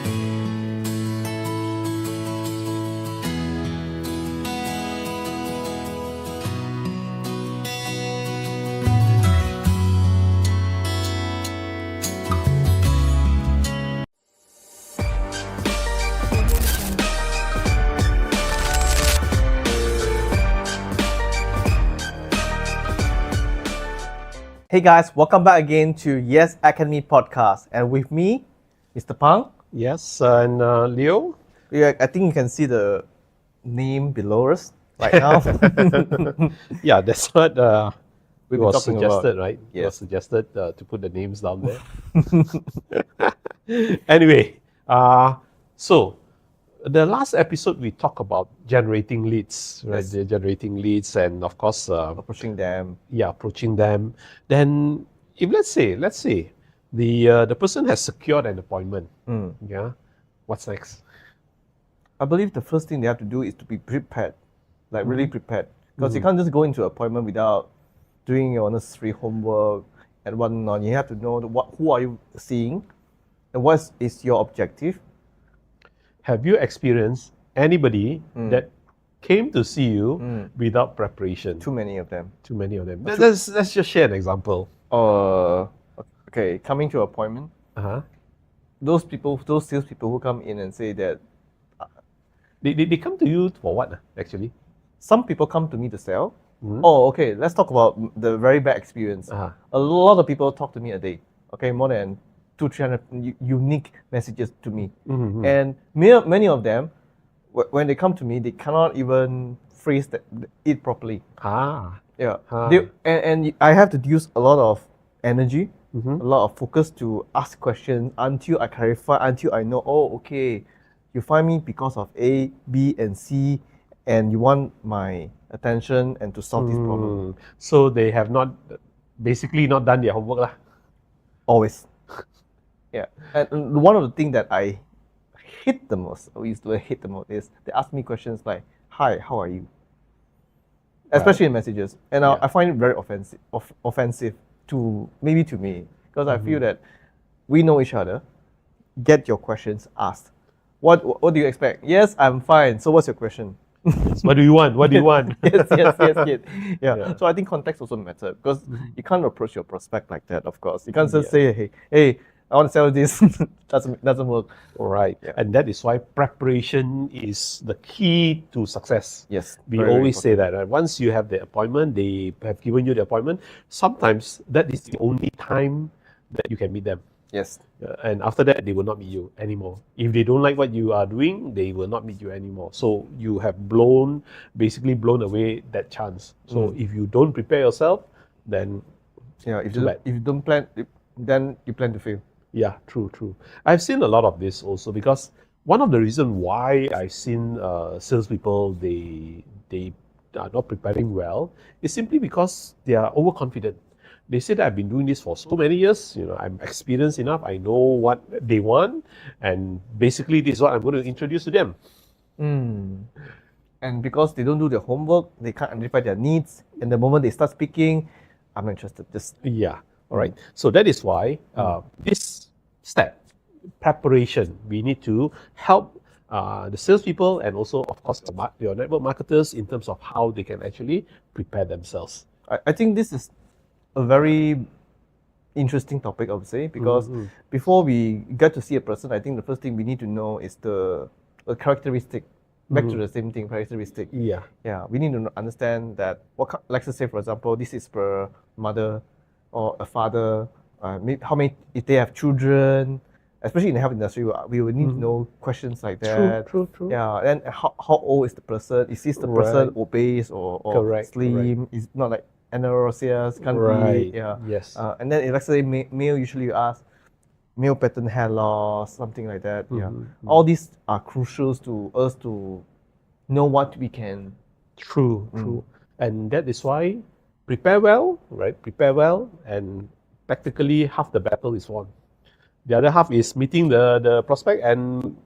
Hey guys, welcome back again to Yes Academy Podcast. And with me, Mr. Phang. Yes, and Leo? Yeah, I think you can see the name below us right now. Yeah, that's what We've been was talking suggested, about. right? It Yes. was suggested to put the names down there. Anyway, so the last episode we talked about generating leads, right? Yes. The generating leads, and of course, Approaching them. approaching them. Then, if let's say the person has secured an appointment, yeah, what's next? I believe the first thing they have to do is to be prepared, like really prepared. Because you can't just go into an appointment without doing your necessary homework and whatnot. You have to know who are you seeing and what is your objective. Have you experienced anybody that came to see you without preparation? Too many of them. Too many of them. Let's just share an example. Okay, coming to appointment. Those salespeople who come in and say that They come to you for what, actually? some people come to me to sell. Oh, okay, let's talk about the very bad experience. A lot of people talk to me a day, okay, more than 200-300 unique messages to me. And many of them, when they come to me, they cannot even phrase it properly. Yeah. And I have to use a lot of energy, a lot of focus to ask questions until I clarify, until I know, oh, okay, you find me because of A, B, and C, and you want my attention and to solve this problem. So they have basically not done their homework lah. Always. Yeah. And one of the things that I hate the most, is they ask me questions like, hi, how are you? Especially in messages. And I find it very offensive to me, because I feel that we know each other. Get your questions asked. What do you expect? Yes, I'm fine. So what's your question? What do you want? What do you want? Yes. Yeah. So I think context also matters, because you can't approach your prospect like that, of course. You can't just say, hey, I want to sell this. doesn't work. All right. Yeah. And that is why preparation is the key to success. Yes. We always say that. Right? Once you have the appointment, they have given you the appointment, sometimes that is the only time that you can meet them. Yes. And after that, they will not meet you anymore. If they don't like what you are doing, they will not meet you anymore. So you have basically blown away that chance. So if you don't prepare yourself, then if you don't plan, then you plan to fail. Yeah, true. I've seen a lot of this also, because one of the reasons why I've seen salespeople, they are not preparing well, is simply because they are overconfident. They say that I've been doing this for so many years, I'm experienced enough, I know what they want, and basically this is what I'm going to introduce to them. And because they don't do their homework, they can't identify their needs, and the moment they start speaking, I'm not interested. Yeah, all right. So that is why this step, preparation, we need to help the salespeople and also, of course, your network marketers in terms of how they can actually prepare themselves. I think this is a very interesting topic, I would say, because before we get to see a person, I think the first thing we need to know is the characteristic. Back to the same thing, characteristic. Yeah. We need to understand that let's say, for example, this is per mother or a father. How many, if they have children, especially in the health industry, we will need to know questions like that. True. Yeah, and how old is the person? Is this the person obese or slim? Is not like anorexia, can't eat. Yeah. Yes. And then let's say male, usually you ask male pattern hair loss, something like that. All these are crucial to us to know what we can. True. And that is why prepare well, right? Prepare well, and practically half the battle is won. The other half is meeting the prospect and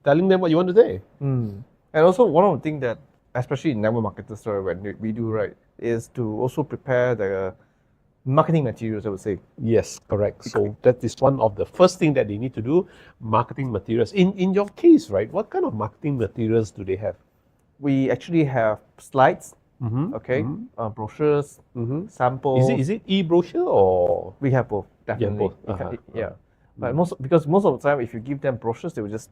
telling them what you want to say. And also one of the things that, especially in network marketers, when we do, right, is to also prepare the marketing materials, I would say. Yes, correct. So that is one of the first thing that they need to do, marketing materials. In your case, right, what kind of marketing materials do they have? We actually have slides, okay, brochures, samples. Is it e-brochure or? We have both, definitely. both. Yeah. But because most of the time, if you give them brochures, they will just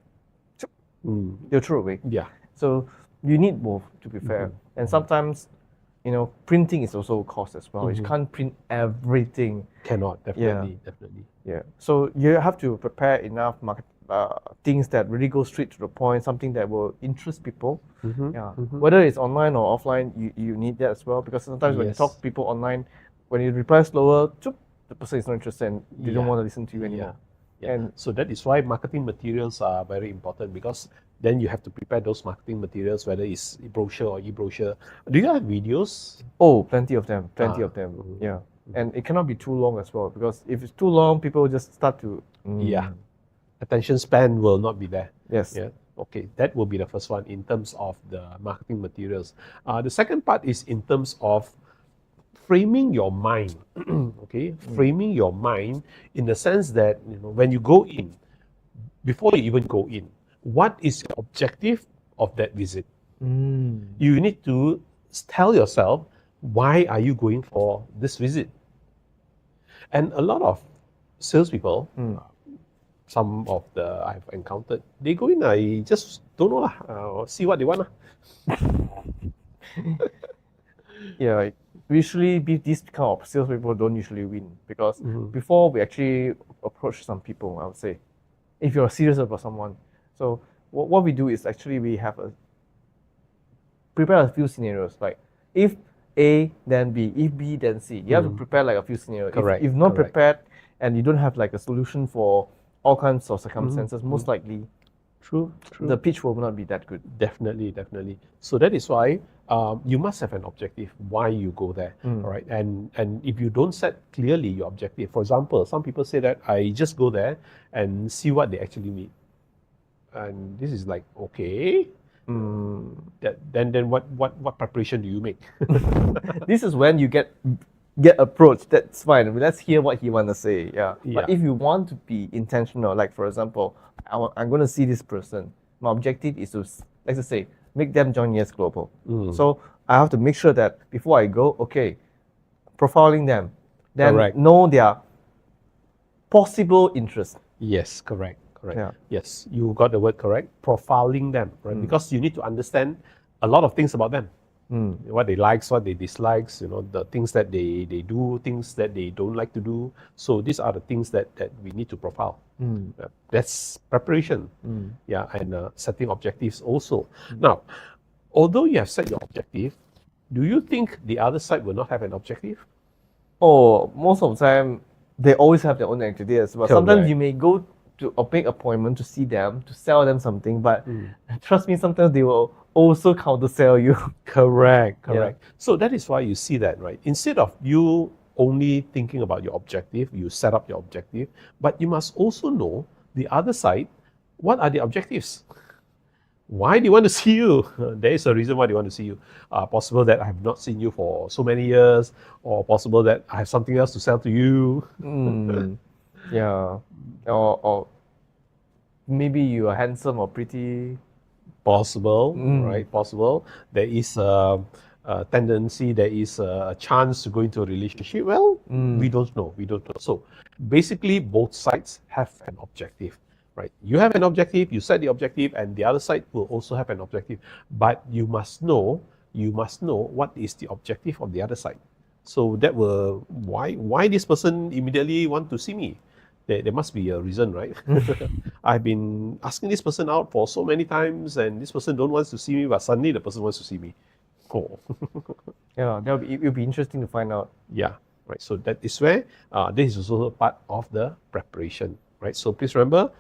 they'll throw away. Yeah. So you need both, to be fair. And sometimes, printing is also a cost as well. You can't print everything. Cannot, definitely. Yeah. So you have to prepare enough things that really go straight to the point, something that will interest people. Yeah. Whether it's online or offline, you need that as well, because sometimes when you talk to people online, when you reply slower, the person is not interested and they don't want to listen to you anymore. Yeah. And so that is why marketing materials are very important, because then you have to prepare those marketing materials, whether it's brochure or e-brochure. Do you have videos? Oh, plenty of them. Yeah. And it cannot be too long as well, because if it's too long, people just start to... Attention span will not be there. Yes. Yeah. Okay, that will be the first one in terms of the marketing materials. The second part is in terms of framing your mind. Okay, framing your mind in the sense that when you go in, before you even go in, what is your objective of that visit? You need to tell yourself, why are you going for this visit? And a lot of salespeople, some of the I've encountered, they go in, I just don't know, see what they want. Yeah, usually these kind of salespeople don't usually win, because before we actually approach some people, I would say, if you're serious about someone. So what we do is actually we have prepare a few scenarios, like if A then B, if B then C. You have to prepare like a few scenarios. Correct. If not prepared and you don't have like a solution for all kinds of circumstances, most likely True. the pitch will not be that good. Definitely. So that is why you must have an objective why you go there. All right. And if you don't set clearly your objective, for example, some people say that I just go there and see what they actually need. And this is like, okay. Then what preparation do you make? This is when you get approached. That's fine. Let's hear what he want to say. Yeah. But if you want to be intentional, like for example, I'm going to see this person. My objective is to, let's just say, make them join Yes Global. So I have to make sure that before I go, profiling them, then know their possible interest. Yes, correct. Yeah. Yes, you got the word correct. Profiling them, right? Because you need to understand a lot of things about them. What they likes, what they dislikes, the things that they do, things that they don't like to do. So these are the things that we need to profile. That's preparation. And setting objectives also. Now, although you have set your objective, do you think the other side will not have an objective? Oh, most of the time, they always have their own activities. But sometimes you may go to a big appointment to see them, to sell them something, but trust me, sometimes they will also counter sell you. Correct. So that is why you see that, right? Instead of you only thinking about your objective, you set up your objective, but you must also know the other side. What are the objectives? Why do you want to see you? There is a reason why they want to see you. Possible that I have not seen you for so many years, or possible that I have something else to sell to you. Yeah. Or maybe you are handsome or pretty. Possible, right? Possible. There is a tendency, there is a chance to go into a relationship. Well, we don't know. So basically, both sides have an objective, right? You have an objective, you set the objective, and the other side will also have an objective. But you must know what is the objective of the other side. So that will, why this person immediately want to see me? There must be a reason, right? I've been asking this person out for so many times, and this person don't want to see me, but suddenly the person wants to see me. Oh. Yeah, it'll be interesting to find out. Yeah, right. So that is where this is also part of the preparation, right? So please remember,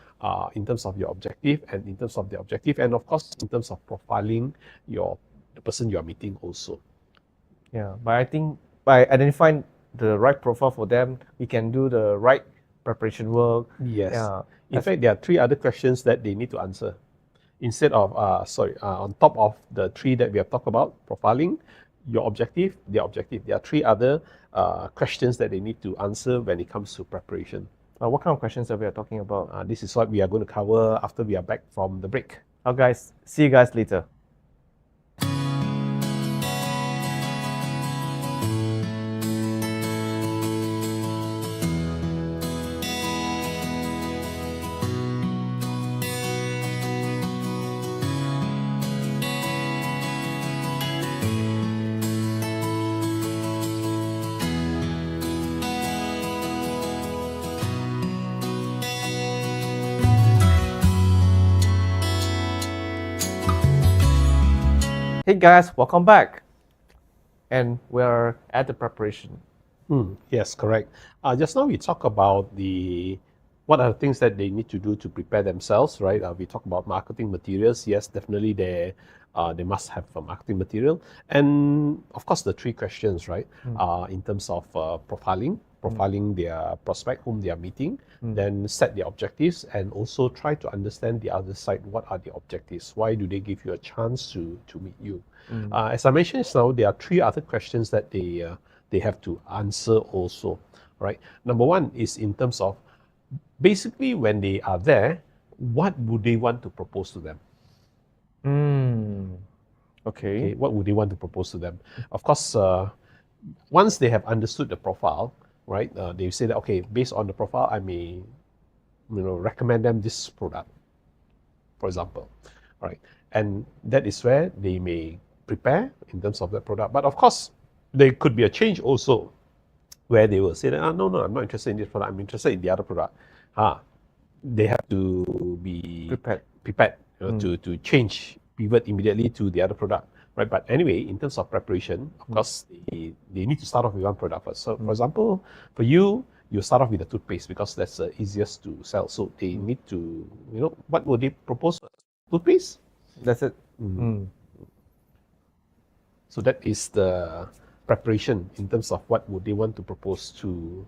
in terms of your objective, and in terms of the objective, and of course in terms of profiling the person you are meeting also. Yeah, but I think by identifying the right profile for them, we can do the right preparation work. Yes. In fact, there are 3 other questions that they need to answer. Instead of, on top of the 3 that we have talked about, profiling, your objective, their objective. There are three other questions that they need to answer when it comes to preparation. What kind of questions are we talking about? This is what we are going to cover after we are back from the break. Guys, see you guys later. Hey guys, welcome back. And we're at the preparation. Yes, correct. Just now we talked about what are the things that they need to do to prepare themselves, right? We talked about marketing materials. Yes, definitely they must have a marketing material. And of course, the three questions, right? In terms of profiling their prospect whom they are meeting, then set their objectives and also try to understand the other side. What are the objectives? Why do they give you a chance to meet you? As I mentioned just now, there are three other questions that they have to answer also, right? Number one is in terms of basically when they are there, what would they want to propose to them? Okay. What would they want to propose to them? Of course, once they have understood the profile, right? They say that, okay, based on the profile, I may, recommend them this product, for example, right? And that is where they may prepare in terms of that product. But of course, there could be a change also, where they will say that, no, I'm not interested in this product. I'm interested in the other product. They have to be prepared to change, pivot immediately to the other product. Right, but anyway, in terms of preparation, of course, they need to start off with one product first. So, for example, for you start off with the toothpaste because that's the easiest to sell. So they need to, what would they propose? Toothpaste? That's it. So that is the preparation in terms of what would they want to propose to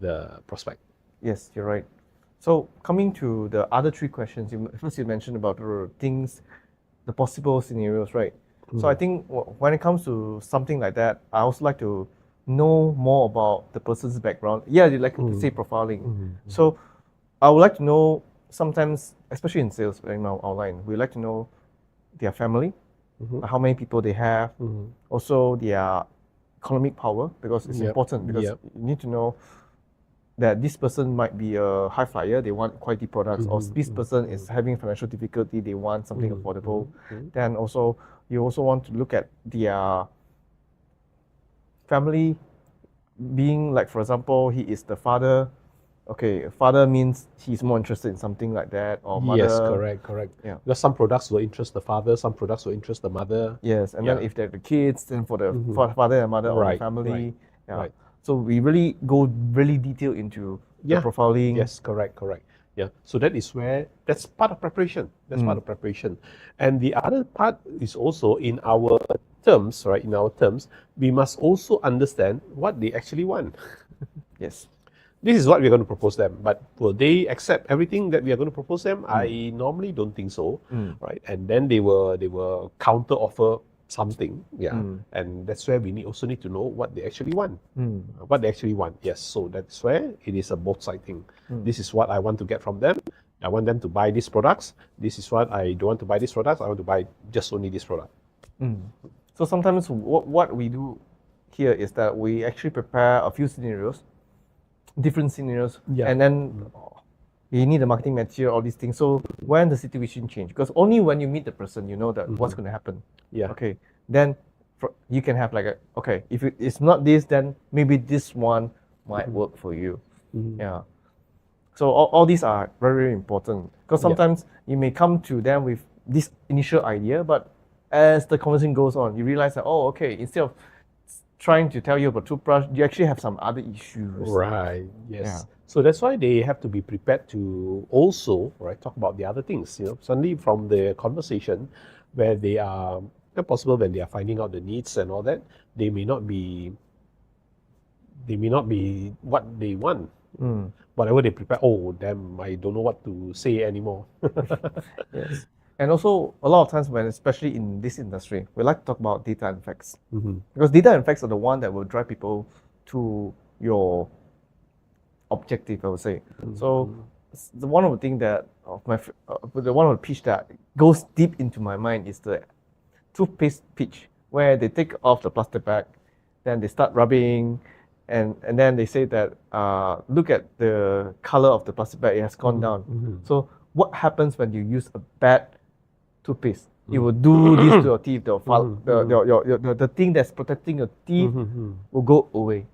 the prospect. Yes, you're right. So coming to the other three questions, first you mentioned about things, the possible scenarios, right? So I think when it comes to something like that, I also like to know more about the person's background. Yeah, you like to say profiling. So I would like to know sometimes, especially in sales, in our outline, we like to know their family, how many people they have, also their economic power, because it's important, because you need to know that this person might be a high flyer, they want quality products, or this person is having financial difficulty, they want something affordable. Then also, you also want to look at their family being like, for example, he is the father. Okay, father means he's more interested in something like that, or mother. Yes, correct. Yeah. Because some products will interest the father, some products will interest the mother. Yes, and then if they're the kids, then for the father and mother or the family. Right. So we really go really detailed into the profiling. Yes, correct. Yeah. So that's part of preparation. And the other part is also in our terms, right? In our terms, we must also understand what they actually want. Yes. This is what we're going to propose them, but will they accept everything that we are going to propose them? I normally don't think so, right? And then they will counter offer something, and that's where we also need to know what they actually want. What they actually want, yes. So that's where it is a both side thing. This is what I want to get from them. I want them to buy these products. This is what I don't want to buy these products. I want to buy just only this product. So sometimes what we do here is that we actually prepare a few scenarios, different scenarios, and then you need the marketing material, all these things. So when the situation change, because only when you meet the person, you know that what's going to happen. Okay. Then you can have like if it's not this, then maybe this one might work for you. Yeah. So all these are very, very important, because sometimes you may come to them with this initial idea, but as the conversation goes on, you realize that instead of trying to tell you about toothbrush, you actually have some other issues. Right. Yes. Yeah. So that's why they have to be prepared to also talk about the other things. Suddenly from the conversation where they are possible when they are finding out the needs and all that, they may not be what they want. Mm. Whatever they prepare, oh damn, I don't know what to say anymore. Yes. And also, a lot of times when, especially in this industry, we like to talk about data and facts. Because data and facts are the one that will drive people to your objective, I would say. So, one of the things that, one of the pitch that goes deep into my mind is the toothpaste pitch, where they take off the plastic bag, then they start rubbing, and then they say that, look at the color of the plastic bag, it has gone down. So, what happens when you use a bad toothpaste? It will do this to your teeth. The thing that's protecting your teeth will go away.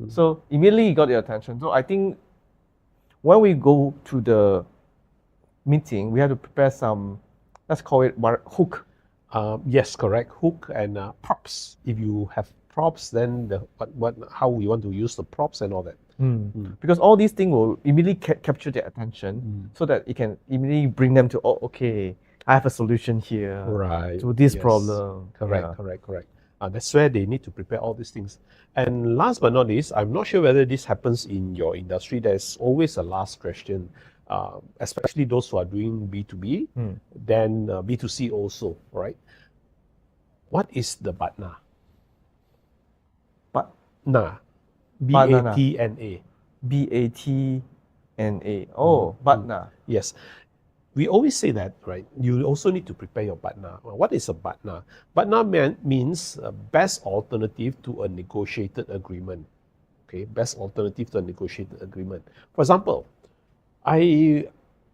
So immediately you got your attention. So I think when we go to the meeting, we have to prepare some, let's call it hook. Yes, correct. Hook and props. If you have props, then how we want to use the props and all that. Because all these things will immediately capture their attention, so that it can immediately bring them to, oh, okay, I have a solution here to this problem. Correct. That's where they need to prepare all these things. And last but not least, I'm not sure whether this happens in your industry. There's always a last question, especially those who are doing B2B, then B2C also, right? What is the BATNA? BATNA. B-A-T-N-A. B-A-T-N-A. Oh, BATNA. Yes. We always say that, right? You also need to prepare your BATNA. What is a BATNA? BATNA means best alternative to a negotiated agreement. Okay, best alternative to a negotiated agreement. For example, I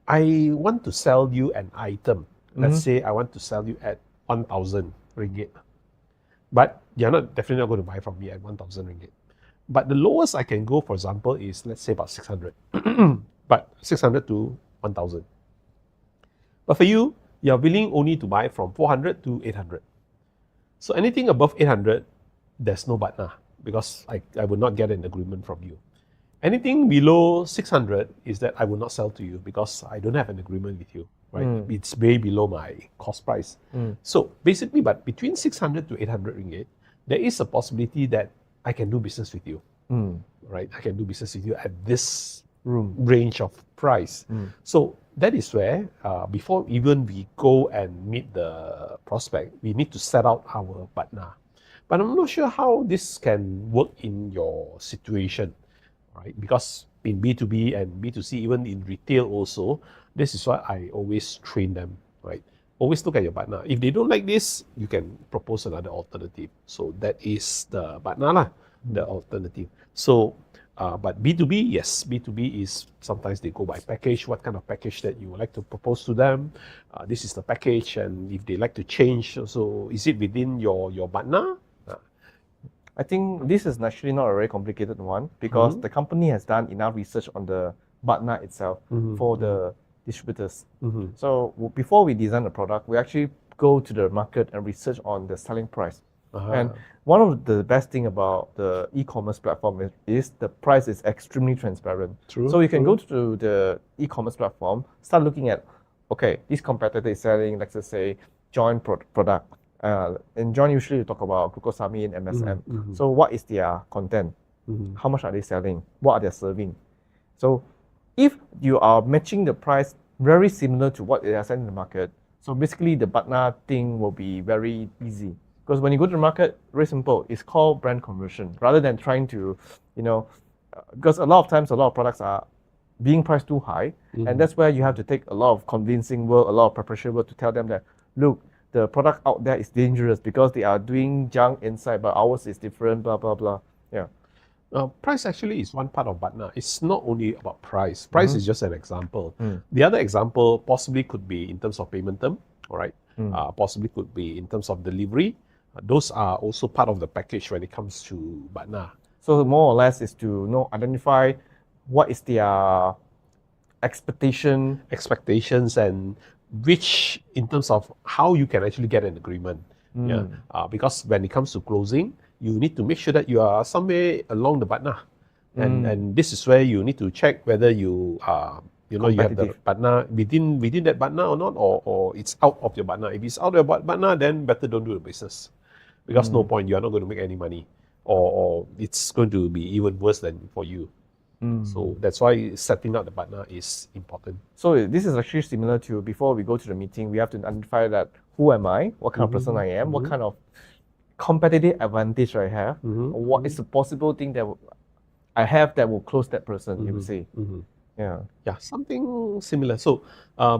want to sell you an item. Let's say I want to sell you at 1,000 ringgit. But you're definitely not going to buy from me at 1,000 ringgit. But the lowest I can go, for example, is let's say about 600. But 600 to 1,000. But for you, you're willing only to buy from 400 to 800. So anything above 800, there's no BATNA because I will not get an agreement from you. Anything below 600 is that I will not sell to you because I don't have an agreement with you, right? It's way below my cost price. So basically, but between 600 to 800 ringgit, there is a possibility that I can do business with you, right? I can do business with you at this range of price. So that is where, before even we go and meet the prospect, we need to set out our BATNA. But I'm not sure how this can work in your situation, right? Because in B2B and B2C, even in retail also, this is why I always train them, right? Always look at your BATNA. If they don't like this, you can propose another alternative. So that is the BATNA, the alternative. So, but B2B, yes, B2B is sometimes they go by package, what kind of package that you would like to propose to them. This is the package, and if they like to change, so is it within your BATNA? I think this is actually not a very complicated one because the company has done enough research on the BATNA itself for the distributors. So before we design the product, we actually go to the market and research on the selling price. And one of the best thing about the e-commerce platform is the price is extremely transparent. So you can go to the e-commerce platform, start looking at, okay, this competitor is selling, let's just say, joint product. In joint, usually you talk about glucosamine, MSM. So what is their content? How much are they selling? What are they serving? So if you are matching the price very similar to what they are selling in the market, so basically the BATNA thing will be very easy. Because when you go to the market, very simple, it's called brand conversion. Rather than trying to, because a lot of times, a lot of products are being priced too high. And that's where you have to take a lot of convincing work, a lot of preparation work to tell them that, look, the product out there is dangerous because they are doing junk inside, but ours is different, blah, blah, blah. Yeah. Price actually is one part of BATNA. It's not only about price. Price is just an example. The other example possibly could be in terms of payment term, all right? Possibly could be in terms of delivery. Those are also part of the package when it comes to BATNA. So more or less is to identify what is their expectations and which in terms of how you can actually get an agreement. Because when it comes to closing, you need to make sure that you are somewhere along the BATNA. And this is where you need to check whether you you have the BATNA within that BATNA or not, or it's out of your BATNA. If it's out of your BATNA, then better don't do the business. Because no point, you are not going to make any money. Or it's going to be even worse than for you. So that's why setting up the partner is important. So this is actually similar to before we go to the meeting, we have to identify that who am I, what kind of person I am, what kind of competitive advantage I have, what is the possible thing that I have that will close that person, you would say. Yeah, something similar. So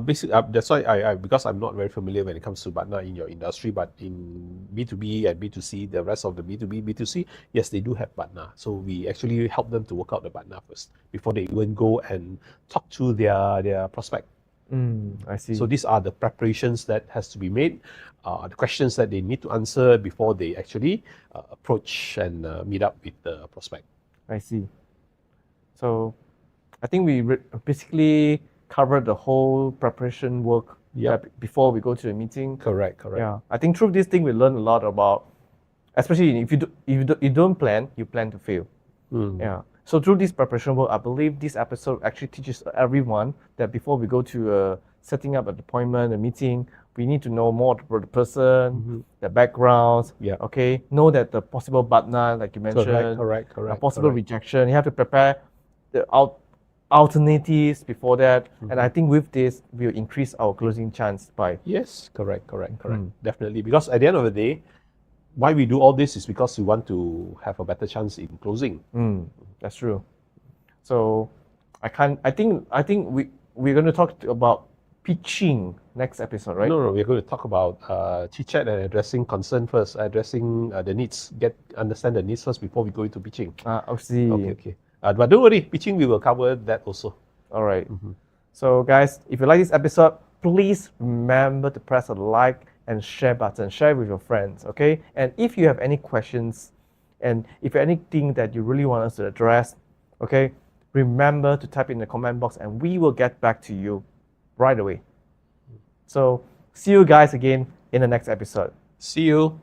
basically, that's why I because I'm not very familiar when it comes to partner in your industry, but in B2B and B2C, the rest of the B2B, B2C, yes, they do have partner. So we actually help them to work out the partner first before they even go and talk to their prospect. I see. So these are the preparations that has to be made, the questions that they need to answer before they actually approach and meet up with the prospect. I see. So I think we basically covered the whole preparation work before we go to the meeting. Correct. Yeah, I think through this thing we learn a lot about, especially if you don't plan, you plan to fail. Yeah. So through this preparation work, I believe this episode actually teaches everyone that before we go to setting up an appointment, a meeting, we need to know more about the person, the backgrounds. Okay. Know that the possible partner, like you mentioned, correct. Possible rejection. You have to prepare the alternatives before that, and I think with this we'll increase our closing chance by. Yes, correct. Definitely, because at the end of the day, why we do all this is because we want to have a better chance in closing. That's true. So I think we're going to talk about pitching next episode, right? No, we're going to talk about chit chat and addressing concern first, addressing the needs, understand the needs first before we go into pitching. I see. Okay. But don't worry, pitching, we will cover that also. All right. So guys, if you like this episode, please remember to press the like and share button. Share with your friends, okay? And if you have any questions, and if anything that you really want us to address, okay, remember to type in the comment box and we will get back to you right away. So see you guys again in the next episode. See you.